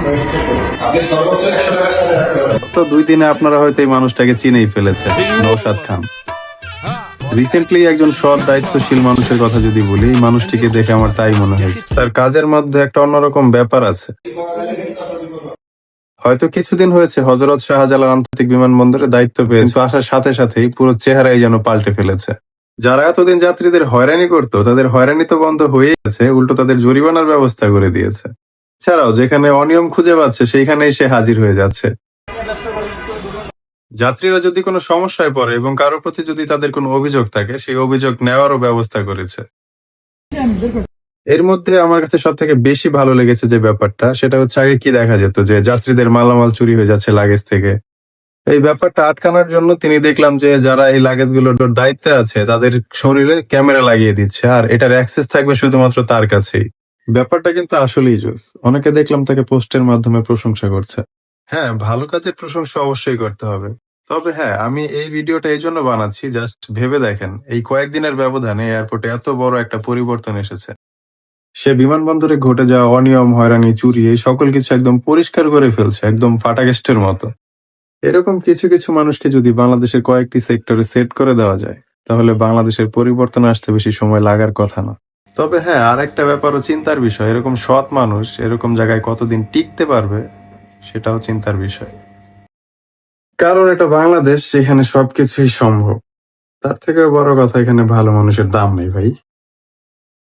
আপনি সর্বোচ্চ 100 টাকার সাথে রাখতে পারেন। তো 2 দিনে আপনারা হয়তো এই মানুষটাকে চিনেই ফেলেছেন, নওশাদ খান। রিসেন্টলি একজন সৎ দায়িত্বশীল মানুষের কথা যদি বলি, এই মানুষটিকে দেখে আমার তাই মনে হয়েছে। তার কাজের মধ্যে একটা অন্যরকম ব্যাপার আছে। হয়তো কিছুদিন হয়েছে হযরত শাহজালাল আন্তর্জাতিক বিমানবন্দরে দায়িত্ব পেয়েছে, কিন্তু আসার সাথে সাথেই পুরো চেহারাই যেন পাল্টে ফেলেছে। যারা এতদিন যাত্রীদের হয়রানি করতো, তাদের হয়রানি তো বন্ধ হয়েই গেছে, উল্টো তাদের জরিমানার ব্যবস্থা করে দিয়েছে। এছাড়াও যেখানে অনিয়ম খুঁজে পাচ্ছে সেইখানেই সে হাজির হয়ে যাচ্ছে। যাত্রীরা যদি কোনো সমস্যায় পড়ে এবং কারোর প্রতি যদি তাদের কোনো অভিযোগ থাকে, সেই অভিযোগ নেওয়ারও ব্যবস্থা করেছে। এর মধ্যে আমার কাছে সব থেকে বেশি ভালো লেগেছে যে ব্যাপারটা, সেটা হচ্ছে আগে কি দেখা যেত যে যাত্রীদের মালামাল চুরি হয়ে যাচ্ছে লাগেজ থেকে। এই ব্যাপারটা আটকানোর জন্য তিনি দেখলাম যে যারা এই লাগেজগুলোর দায়িত্বে আছে তাদের শরীরে ক্যামেরা লাগিয়ে দিচ্ছে, আর এটার অ্যাক্সেস থাকবে শুধুমাত্র তার কাছেই। ব্যাপারটা কিন্তু আসলেই জোস। অনেকে দেখলাম তাকে পোস্টের মাধ্যমে প্রশংসা করছে। হ্যাঁ, ভালো কাজের প্রশংসা অবশ্যই করতে হবে। তবে হ্যাঁ, আমি এই ভিডিওটা এই জন্য বানাচ্ছি, জাস্ট ভেবে দেখেন এই কয়েকদিনের ব্যবধানে এয়ারপোর্টে এত বড় একটা পরিবর্তন এসেছে। সে বিমানবন্দরে ঘটে যাওয়া অনিয়ম, হয়রানি, চুরি এই সকল কিছু একদম পরিষ্কার করে ফেলছে, একদম ফাটাকেস্টের মতো। এরকম কিছু কিছু মানুষকে যদি বাংলাদেশের কয়েকটি সেক্টরে সেট করে দেওয়া যায়, তাহলে বাংলাদেশের পরিবর্তন আসতে বেশি সময় লাগার কথা না। তবে হ্যাঁ, আর একটা ব্যাপারও চিন্তার বিষয়, এরকম সৎ মানুষ এরকম জায়গায় কতদিন টিকতে পারবে সেটাও চিন্তার বিষয়। কারণ এটা বাংলাদেশ, যেখানে সবকিছুই সম্ভব। তার থেকেও বড় কথা, এখানে ভালো মানুষের দাম নেই ভাই।